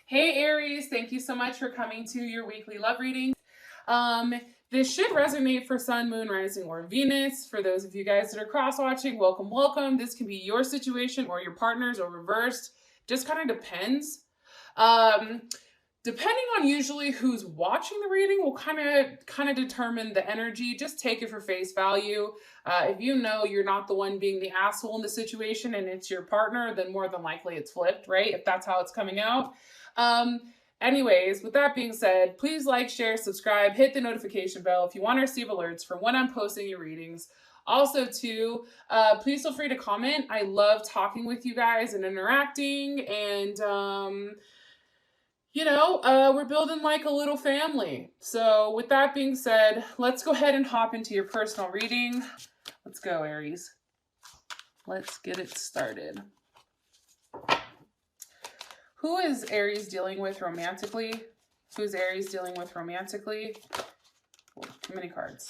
Hey Aries, thank you so much for coming to your weekly love reading. This should resonate for Sun, Moon, Rising, or Venus. For those of you guys that are cross-watching, welcome, welcome. This can be your situation or your partner's or reversed. Just kind of depends. Depending on usually who's watching the reading will kind of determine the energy. Just take it for face value. If you know you're not the one being the asshole in the situation and it's your partner, then more than likely it's flipped, right? If that's how it's coming out. Anyways, with that being said, please like, share, subscribe, hit the notification bell if you want to receive alerts for when I'm posting your readings. Also, too, please feel free to comment. I love talking with you guys and interacting, and we're building like a little family. So with that being said, let's go ahead and hop into your personal reading. Let's go, Aries. Let's get it started. Who is Aries dealing with romantically? Who's Aries dealing with romantically? Oh, too many cards.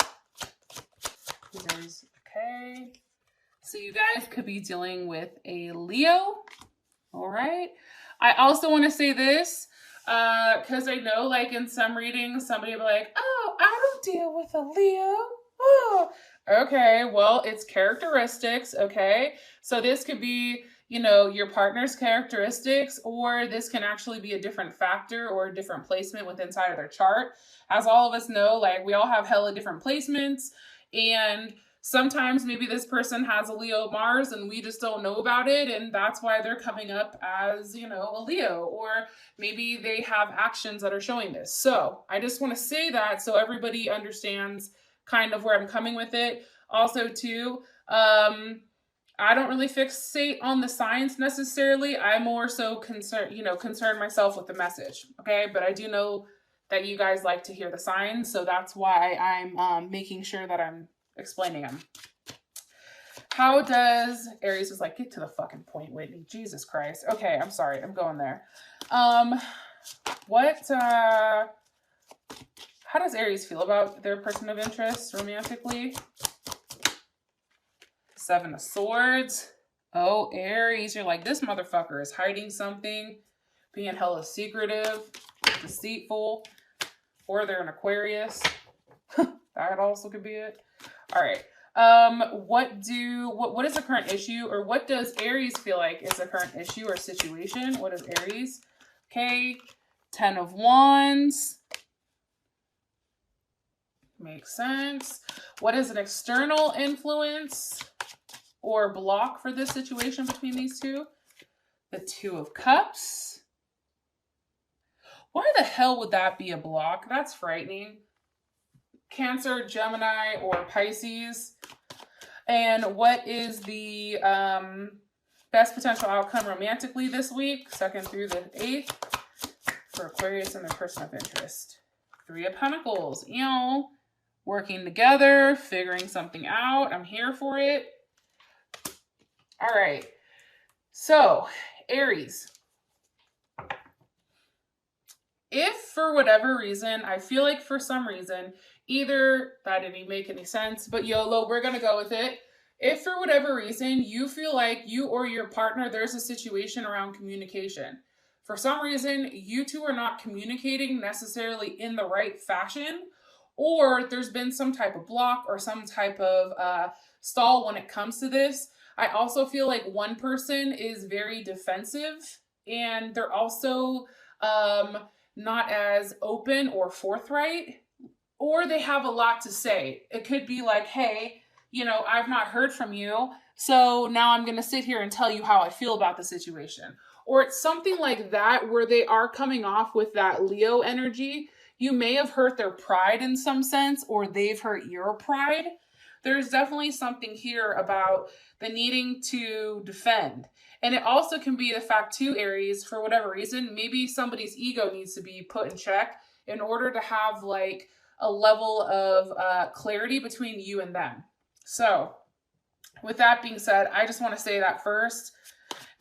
Who's Aries? Okay. So you guys could be dealing with a Leo. All right. I also want to say this because I know like in some readings, somebody will be like, oh, I don't deal with a Leo. Oh, okay. Well, it's characteristics. Okay. So this could be, your partner's characteristics, or this can actually be a different factor or a different placement within inside of their chart. As all of us know, like we all have hella different placements, and sometimes maybe this person has a Leo Mars and we just don't know about it, and that's why they're coming up as, a Leo, or maybe they have actions that are showing this. So I just want to say that so everybody understands kind of where I'm coming with it. Also, too, I don't really fixate on the signs necessarily. I more so concern myself with the message. Okay. But I do know that you guys like to hear the signs. So that's why I'm making sure that I'm explaining them. How does Aries is like, get to the fucking point, Whitney. Jesus Christ. Okay. I'm sorry. I'm going there. How does Aries feel about their person of interest romantically? Seven of Swords. Oh, Aries, you're like, this motherfucker is hiding something, being hella secretive, deceitful, or they're an Aquarius. That also could be it. All right. What is the current issue, or what does Aries feel like is the current issue or situation? What is Aries? Okay. 10 of Wands. Makes sense. What is an external influence or block for this situation between these two? The Two of Cups. Why the hell would that be a block? That's frightening. Cancer, Gemini, or Pisces. And what is the best potential outcome romantically this week, 2nd through the 8th, for Aquarius and their person of interest? 3 of Pentacles. Working together, figuring something out. I'm here for it. All right. So, Aries. If for whatever reason, I feel like for some reason, either that didn't make any sense, but YOLO, we're going to go with it. If for whatever reason you feel like you or your partner, there's a situation around communication. For some reason, you two are not communicating necessarily in the right fashion, or there's been some type of block or some type of stall when it comes to this. I also feel like one person is very defensive, and they're also not as open or forthright, or they have a lot to say. It could be like, hey, I've not heard from you, so now I'm going to sit here and tell you how I feel about the situation. Or it's something like that where they are coming off with that Leo energy. You may have hurt their pride in some sense, or they've hurt your pride. There's definitely something here about the needing to defend. And it also can be the fact too, Aries, for whatever reason, maybe somebody's ego needs to be put in check in order to have like a level of clarity between you and them. So with that being said, I just want to say that first.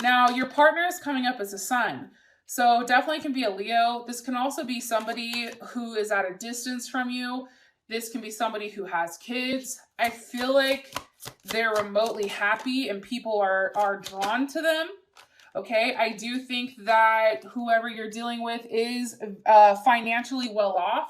Now, your partner is coming up as a Sun. So definitely can be a Leo. This can also be somebody who is at a distance from you. This can be somebody who has kids. I feel like they're remotely happy and people are drawn to them. Okay, I do think that whoever you're dealing with is financially well off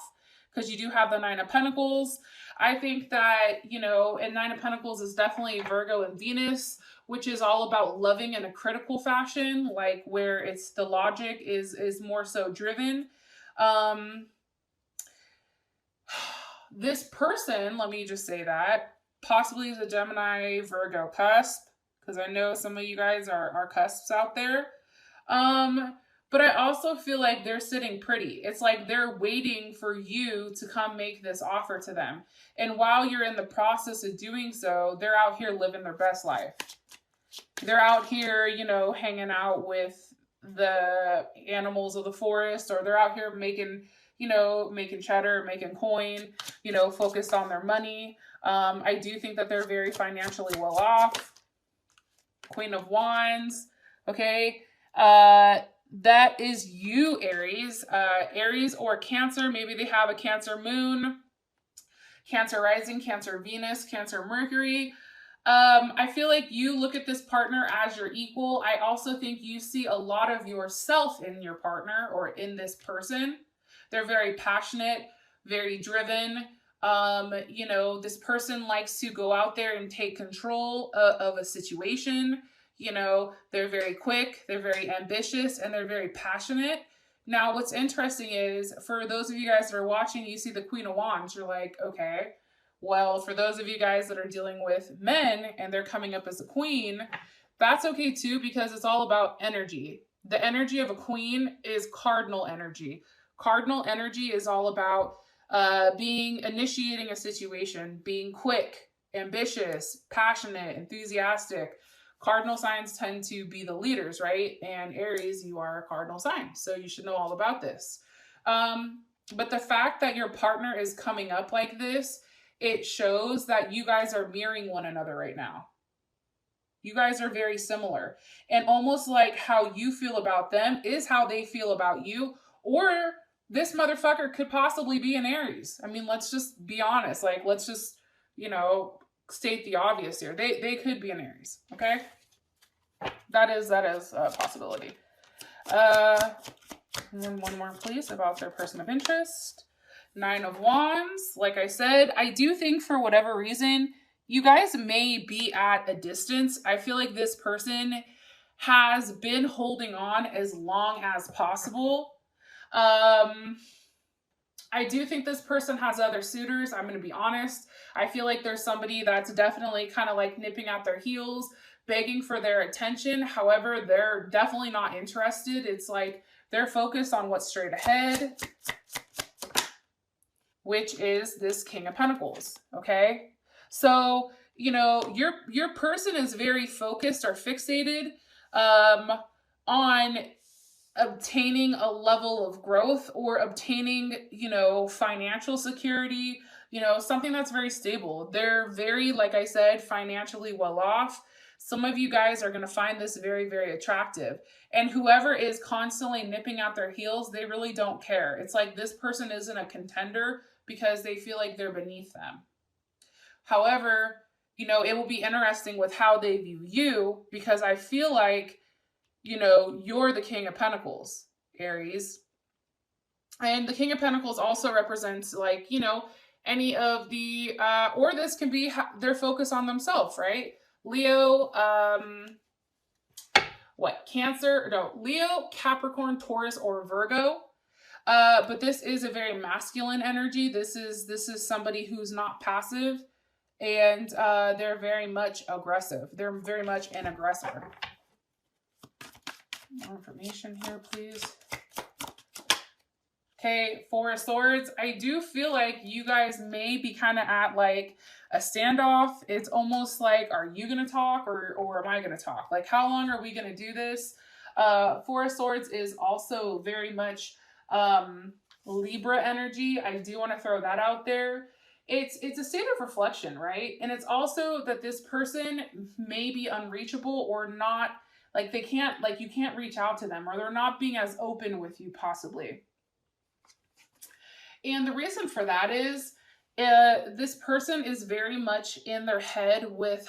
because you do have the Nine of Pentacles. I think that, you know, and Nine of Pentacles is definitely Virgo and Venus, which is all about loving in a critical fashion, like where it's the logic is more so driven. This person, let me just say that, possibly is a Gemini Virgo cusp, because I know some of you guys are cusps out there. But I also feel like they're sitting pretty. It's like they're waiting for you to come make this offer to them. And while you're in the process of doing so, they're out here living their best life. They're out here, you know, hanging out with the animals of the forest, or they're out here making, you know, making cheddar, making coin, you know, focused on their money. I do think that they're very financially well off. Queen of Wands. Okay. That is you, Aries. Aries or Cancer. Maybe they have a Cancer moon, Cancer rising, Cancer Venus, Cancer Mercury. I feel like you look at this partner as your equal. I also think you see a lot of yourself in your partner or in this person. They're very passionate, very driven. You know, this person likes to go out there and take control of a situation. You know, they're very quick, they're very ambitious, and they're very passionate. Now, what's interesting is, for those of you guys that are watching, you see the Queen of Wands, you're like, okay, well, for those of you guys that are dealing with men and they're coming up as a queen, that's okay too, because it's all about energy. The energy of a queen is cardinal energy. Cardinal energy is all about initiating a situation, being quick, ambitious, passionate, enthusiastic. Cardinal signs tend to be the leaders, right? And Aries, you are a cardinal sign, so you should know all about this. But the fact that your partner is coming up like this, it shows that you guys are mirroring one another right now. You guys are very similar. And almost like how you feel about them is how they feel about you. Or this motherfucker could possibly be an Aries. I mean, let's just be honest. Like, let's just, you know, state the obvious here. They could be an Aries, okay? That is a possibility. One more, please, about their person of interest. Nine of Wands. Like I said, I do think for whatever reason, you guys may be at a distance. I feel like this person has been holding on as long as possible. I do think this person has other suitors. I'm going to be honest. I feel like there's somebody that's definitely kind of like nipping at their heels, begging for their attention. However, they're definitely not interested. It's like they're focused on what's straight ahead, which is this King of Pentacles, okay? So, you know, your person is very focused or fixated on obtaining a level of growth or obtaining, you know, financial security, you know, something that's very stable. They're very, like I said, financially well off. Some of you guys are going to find this very, very attractive. And whoever is constantly nipping at their heels, they really don't care. It's like this person isn't a contender because they feel like they're beneath them. However, you know, it will be interesting with how they view you, because I feel like, you know, you're the King of Pentacles, Aries. And the King of Pentacles also represents, like, you know, any of the, or this can be their focus on themselves, right? Leo, Cancer, no, Leo, Capricorn, Taurus, or Virgo. But this is a very masculine energy. This is somebody who's not passive, and they're very much aggressive. They're very much an aggressor. More information here, please. Okay, Four of Swords. I do feel like you guys may be kind of at like a standoff. It's almost like, are you going to talk or am I going to talk? Like, how long are we going to do this? Four of Swords is also very much Libra energy. I do want to throw that out there. It's a state of reflection, right? And it's also that this person may be unreachable or not, like they can't, like you can't reach out to them, or they're not being as open with you possibly. And the reason for that is this person is very much in their head with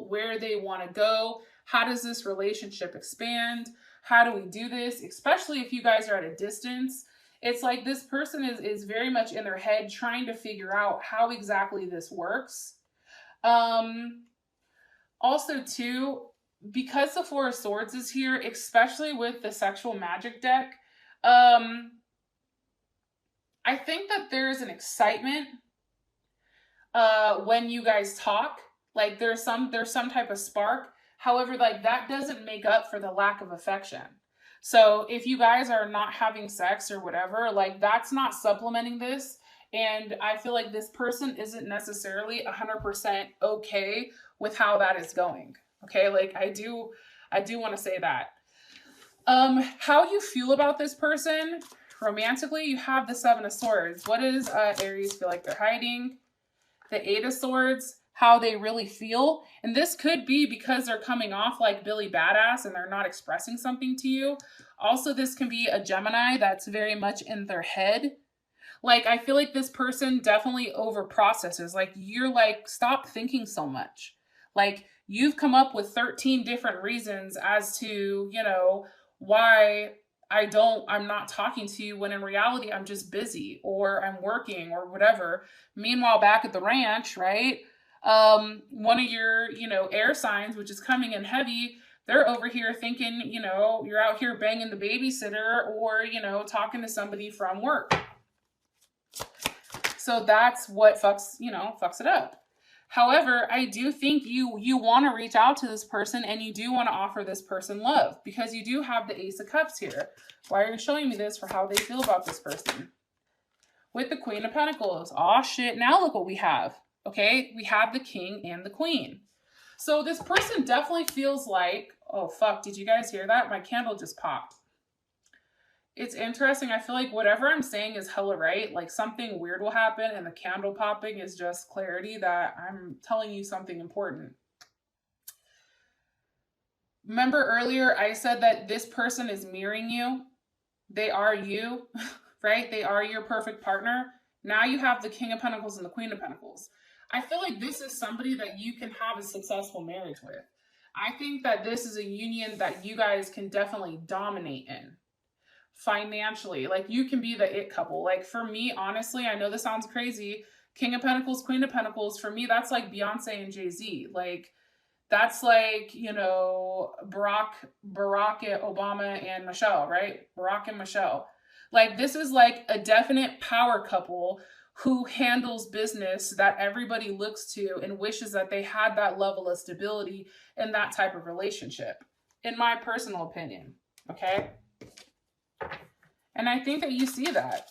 where they want to go, How does this relationship expand? How do we do this? Especially if you guys are at a distance. It's like this person is very much in their head trying to figure out how exactly this works. Also, too, because the Four of Swords is here, especially with the sexual magic deck, I think that there's an excitement when you guys talk. Like there's some type of spark. However, like that doesn't make up for the lack of affection. So if you guys are not having sex or whatever, like that's not supplementing this. And I feel like this person isn't necessarily 100% okay with how that is going. Okay, like I do want to say that. How you feel about this person romantically, you have the Seven of Swords. What does Aries feel like they're hiding? The Eight of Swords, how they really feel. And this could be because they're coming off like Billy Badass and they're not expressing something to you. Also, this can be a Gemini that's very much in their head. Like, I feel like this person definitely over processes. Like, you're like, stop thinking so much. Like, you've come up with 13 different reasons as to, you know, why I'm not talking to you when in reality I'm just busy or I'm working or whatever. Meanwhile, back at the ranch, right? One of your, you know, air signs, which is coming in heavy, they're over here thinking, you know, you're out here banging the babysitter or, you know, talking to somebody from work. So that's what fucks it up. However, I do think you want to reach out to this person and you do want to offer this person love because you do have the Ace of Cups here. Why are you showing me this for how they feel about this person? With the Queen of Pentacles. Aw, shit. Now look what we have. Okay, we have the King and the Queen. So this person definitely feels like, oh fuck, did you guys hear that? My candle just popped. It's interesting. I feel like whatever I'm saying is hella right. Like something weird will happen and the candle popping is just clarity that I'm telling you something important. Remember earlier I said that this person is mirroring you. They are you, right? They are your perfect partner. Now you have the King of Pentacles and the Queen of Pentacles. I feel like this is somebody that you can have a successful marriage with. I think that this is a union that you guys can definitely dominate in. Financially, like you can be the it couple. Like for me, honestly, I know this sounds crazy. King of Pentacles, Queen of Pentacles, for me, that's like Beyonce and Jay-Z. Like that's like, you know, Barack Obama and Michelle, right? Barack and Michelle. Like this is like a definite power couple who handles business that everybody looks to and wishes that they had that level of stability in that type of relationship, in my personal opinion. Okay. And I think that you see that.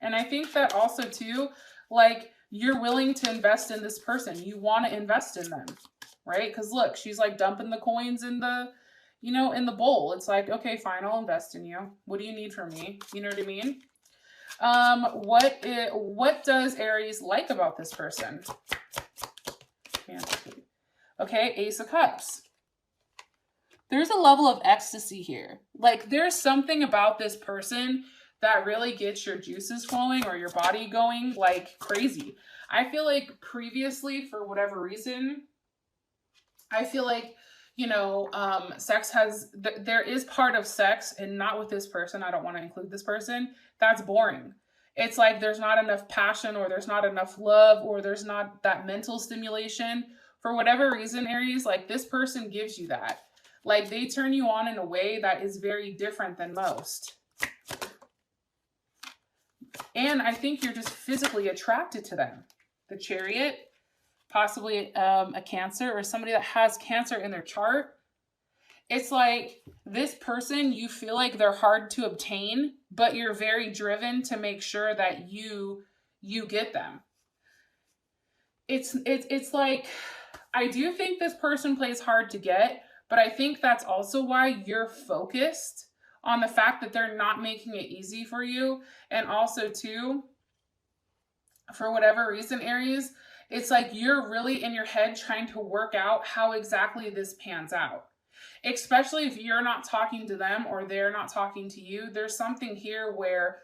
And I think that also too, like you're willing to invest in this person. You want to invest in them, right? Because look, she's like dumping the coins in the, you know, in the bowl. It's like, okay, fine, I'll invest in you. What do you need from me? You know what I mean? What does Aries like about this person? Okay, Ace of Cups. There's a level of ecstasy here. Like there's something about this person that really gets your juices flowing or your body going like crazy. I feel like previously, for whatever reason, I feel like, you know, sex has, there is part of sex, and not with this person, I don't want to include this person, that's boring. It's like there's not enough passion or there's not enough love or there's not that mental stimulation. For whatever reason, Aries, like this person gives you that. Like they turn you on in a way that is very different than most. And I think you're just physically attracted to them. The Chariot, possibly a Cancer or somebody that has Cancer in their chart. It's like this person, you feel like they're hard to obtain, but you're very driven to make sure that you get them. It's like, I do think this person plays hard to get, but I think that's also why you're focused on the fact that they're not making it easy for you. And also too, for whatever reason, Aries, it's like you're really in your head trying to work out how exactly this pans out. Especially if you're not talking to them or they're not talking to you. There's something here where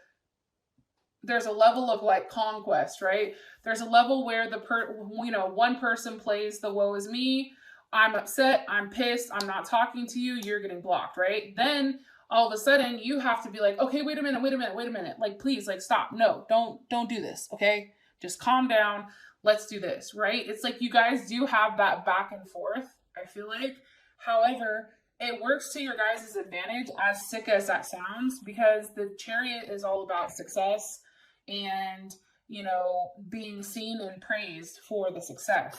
there's a level of like conquest, right? There's a level where one person plays the woe is me, I'm upset, I'm pissed, I'm not talking to you, you're getting blocked, right? Then all of a sudden you have to be like, okay, wait a minute. Like, please, like, stop. No, don't do this. Okay. Just calm down. Let's do this. Right. It's like you guys do have that back and forth, I feel like. However, it works to your guys' advantage, as sick as that sounds, because the Chariot is all about success and, you know, being seen and praised for the success.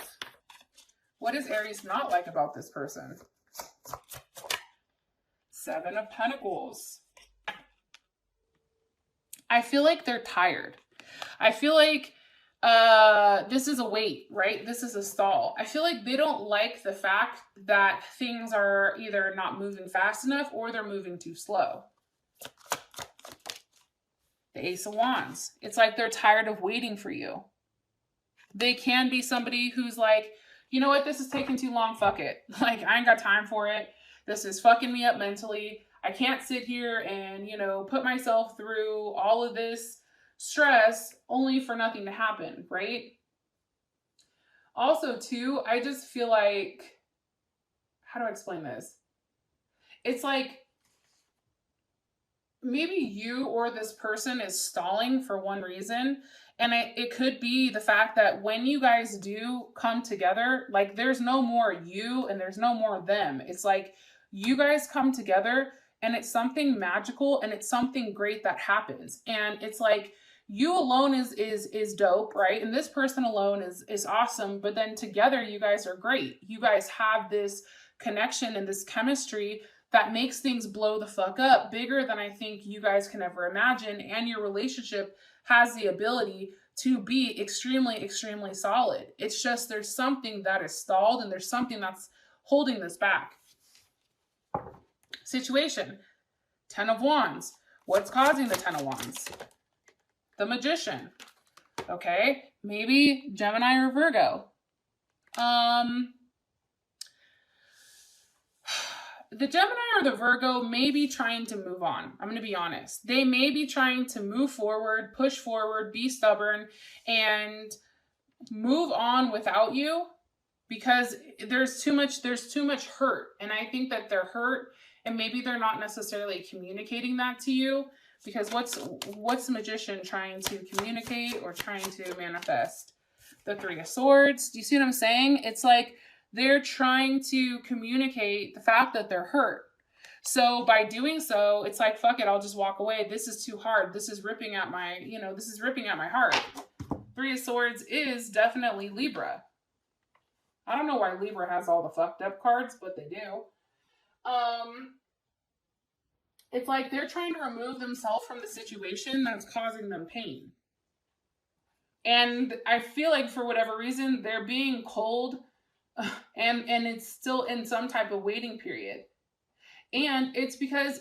What is Aries not like about this person? 7 of Pentacles. I feel like they're tired. I feel like this is a wait, right? This is a stall. I feel like they don't like the fact that things are either not moving fast enough or they're moving too slow. The Ace of Wands. It's like they're tired of waiting for you. They can be somebody who's like, you know what, this is taking too long, fuck it. Like, I ain't got time for it. This is fucking me up mentally. I can't sit here and, you know, put myself through all of this stress only for nothing to happen, right? Also, too, I just feel like, how do I explain this? It's like maybe you or this person is stalling for one reason. And it could be the fact that when you guys do come together, like, there's no more you and there's no more them. It's like you guys come together and it's something magical and it's something great that happens. And it's like you alone is dope, right? And this person alone is awesome. But then together you guys are great. You guys have this connection and this chemistry that makes things blow the fuck up, bigger than I think you guys can ever imagine. And your relationship has the ability to be extremely, extremely solid. It's just there's something that is stalled and there's something that's holding this back. Situation. 10 of Wands. What's causing the 10 of Wands? The Magician. Okay, maybe Gemini or Virgo. The Gemini or the Virgo may be trying to move on. I'm going to be honest. They may be trying to move forward, push forward, be stubborn, and move on without you because there's too much hurt. And I think that they're hurt and maybe they're not necessarily communicating that to you, because what's the Magician trying to communicate or trying to manifest? The 3 of Swords. Do you see what I'm saying? It's like they're trying to communicate the fact that they're hurt. So by doing so, it's like, fuck it, I'll just walk away. This is too hard. This is ripping at my, this is ripping at my heart. 3 of Swords is definitely Libra. I don't know why Libra has all the fucked up cards, but they do. It's like they're trying to remove themselves from the situation that's causing them pain. And I feel like for whatever reason, they're being cold and it's still in some type of waiting period. And it's because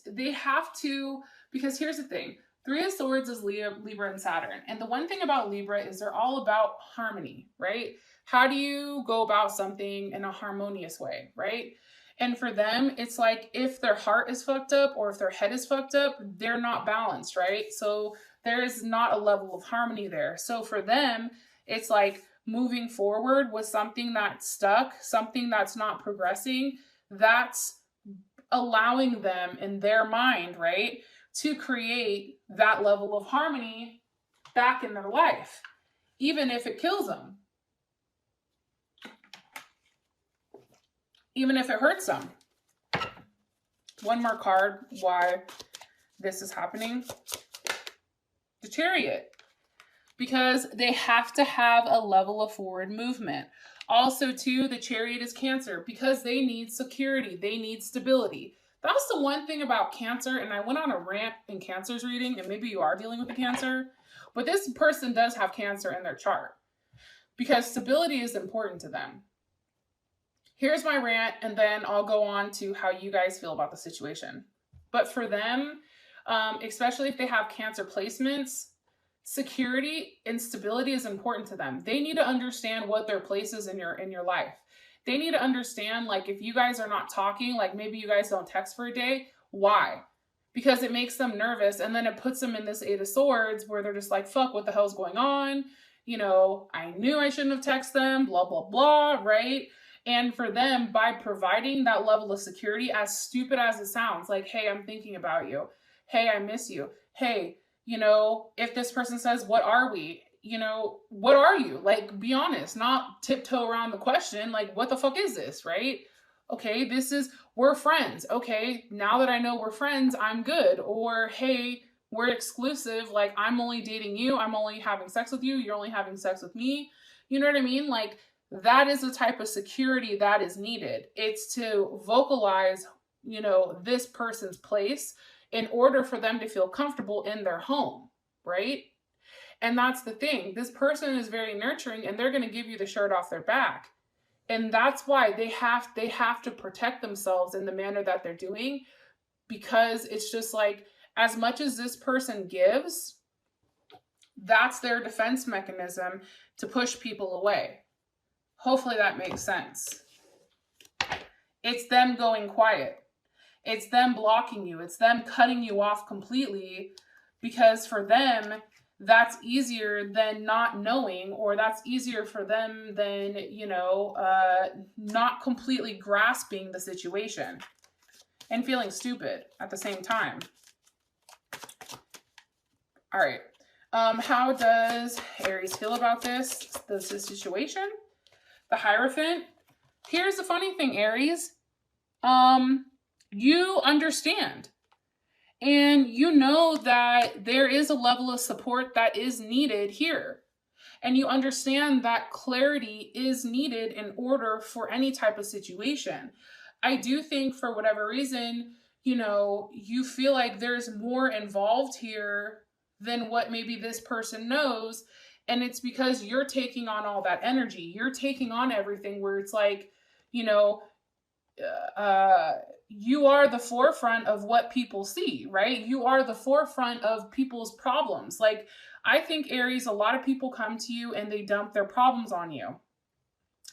they have to, because here's the thing. 3 of Swords is Libra and Saturn. And the one thing about Libra is they're all about harmony, right? How do you go about something in a harmonious way, right? And for them, it's like if their heart is fucked up or if their head is fucked up, they're not balanced, right? So there is not a level of harmony there. So for them, it's like moving forward with something that's stuck, something that's not progressing, that's allowing them in their mind, right, to create that level of harmony back in their life, even if it kills them. Even if it hurts them. One more card why this is happening. The Chariot. Because they have to have a level of forward movement. Also, too, the Chariot is Cancer because they need security. They need stability. That's the one thing about Cancer, and I went on a rant in Cancer's reading, and maybe you are dealing with a Cancer, but this person does have Cancer in their chart because stability is important to them. Here's my rant, and then I'll go on to how you guys feel about the situation. But for them, especially if they have Cancer placements, security and stability is important to them. They need to understand what their place is in your life. They need to understand, like, if you guys are not talking, like maybe you guys don't text for a day, why? Because it makes them nervous, and then it puts them in this 8 of Swords where they're just like, fuck, what the hell's going on? I knew I shouldn't have texted them, blah, blah, blah, right? And for them, by providing that level of security, as stupid as it sounds, like, hey, I'm thinking about you. Hey, I miss you. Hey, you know, if this person says, what are we? You know, what are you? Like, be honest, not tiptoe around the question. Like, what the fuck is this, right? Okay, we're friends. Okay, now that I know we're friends, I'm good. Or, hey, we're exclusive. Like, I'm only dating you. I'm only having sex with you. You're only having sex with me. You know what I mean? Like, that is the type of security that is needed. It's to vocalize, you know, this person's place in order for them to feel comfortable in their home, right? And that's the thing. This person is very nurturing and they're going to give you the shirt off their back. And that's why they have to protect themselves in the manner that they're doing, because it's just like, as much as this person gives, that's their defense mechanism to push people away. Hopefully that makes sense. It's them going quiet. It's them blocking you. It's them cutting you off completely, because for them, that's easier than not knowing, or that's easier for them than, you know, not completely grasping the situation and feeling stupid at the same time. All right. How does Aries feel about this situation? The Hierophant. Here's the funny thing, Aries. You understand. And you know that there is a level of support that is needed here. And you understand that clarity is needed in order for any type of situation. I do think for whatever reason, you know, you feel like there's more involved here than what maybe this person knows. And it's because you're taking on all that energy. You're taking on everything where it's like, you know, you are the forefront of what people see, right? You are the forefront of people's problems. Like, I think, Aries, a lot of people come to you and they dump their problems on you,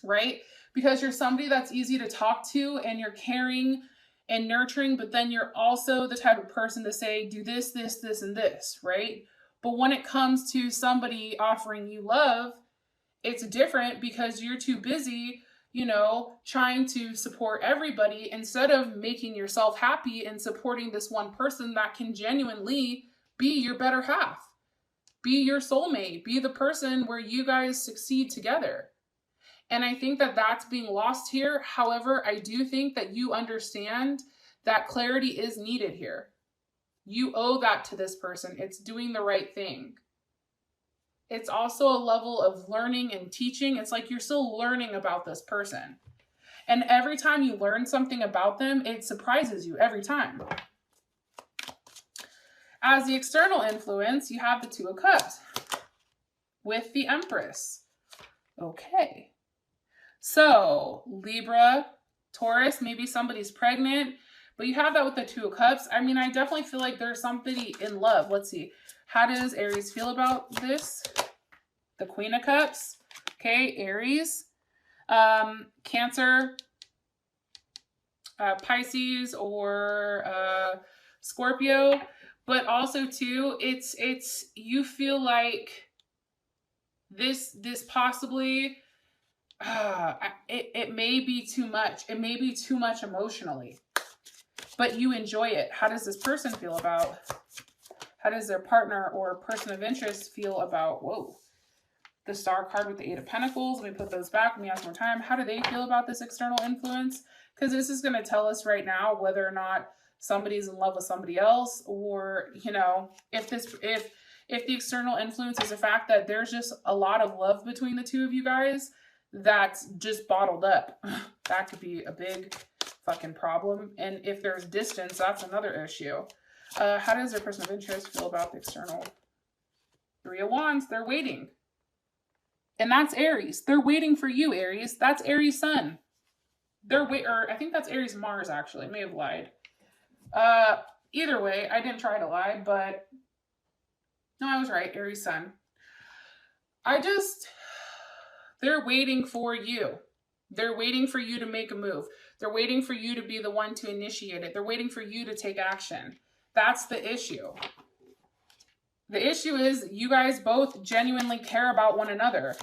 right? Because you're somebody that's easy to talk to and you're caring and nurturing, but then you're also the type of person to say, do this, this, this, and this, right? But when it comes to somebody offering you love, it's different because you're too busy, you know, trying to support everybody instead of making yourself happy and supporting this one person that can genuinely be your better half, be your soulmate, be the person where you guys succeed together. And I think that that's being lost here. However, I do think that you understand that clarity is needed here. You owe that to this person. It's doing the right thing. It's also a level of learning and teaching. It's like you're still learning about this person. And every time you learn something about them, it surprises you every time. As the external influence, you have the Two of Cups with the Empress. Okay. So, Libra, Taurus, maybe somebody's pregnant, but you have that with the Two of Cups. I mean, I definitely feel like there's somebody in love. Let's see. How does Aries feel about this? The Queen of Cups. Okay, Aries. Cancer, Pisces, or Scorpio. But also, too, it's you feel like this possibly... it may be too much. It may be too much emotionally, but you enjoy it. How does this person feel about? How does their partner or person of interest feel about? Whoa, the Star card with the Eight of Pentacles. Let me put those back. Let me ask one more time. How do they feel about this external influence? Because this is going to tell us right now whether or not somebody's in love with somebody else, or, you know, if the external influence is the fact that there's just a lot of love between the two of you guys that's just bottled up. That could be a big fucking problem. And if there's distance, that's another issue. How does their person of interest feel about the external? Three of Wands, they're waiting. And that's Aries. They're waiting for you, Aries. That's Aries Sun. Or I think that's Aries Mars, actually. I may have lied. Either way, I didn't try to lie, but no, I was right. Aries Sun. They're waiting for you. They're waiting for you to make a move. They're waiting for you to be the one to initiate it. They're waiting for you to take action. That's the issue. The issue is you guys both genuinely care about one another.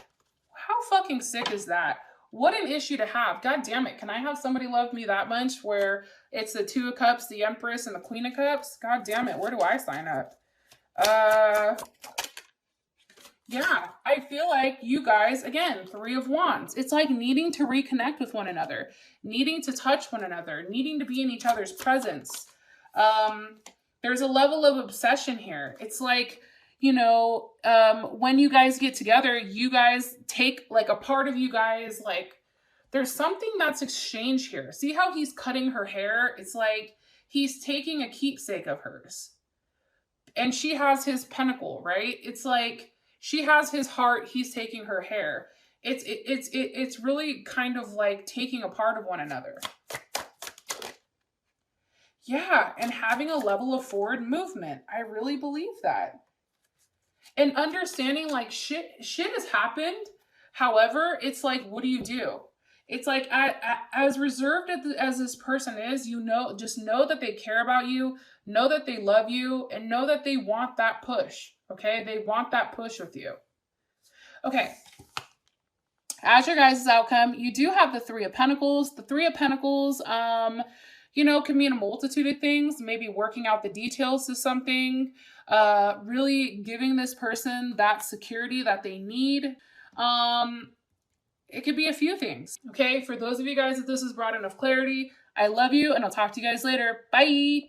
How fucking sick is that? What an issue to have. God damn it. Can I have somebody love me that much where it's the Two of Cups, the Empress, and the Queen of Cups? God damn it. Where do I sign up? Yeah, I feel like you guys, again, Three of Wands. It's like needing to reconnect with one another, needing to touch one another, needing to be in each other's presence. There's a level of obsession here. It's like, you know, when you guys get together, you guys take like a part of you guys, like there's something that's exchanged here. See how he's cutting her hair? It's like he's taking a keepsake of hers. And she has his pentacle, right? It's like she has his heart, he's taking her hair. It's really kind of like taking a part of one another. Yeah, and having a level of forward movement. I really believe that. And understanding like shit has happened. However, it's like, what do you do? It's like as reserved as this person is, you know, just know that they care about you, know that they love you, and know that they want that push. Okay, they want that push with you. Okay. As your guys' outcome, you do have the Three of Pentacles. The Three of Pentacles, you know, can mean a multitude of things. Maybe working out the details of something, really giving this person that security that they need. It could be a few things. Okay, for those of you guys that this has brought enough clarity, I love you, and I'll talk to you guys later. Bye.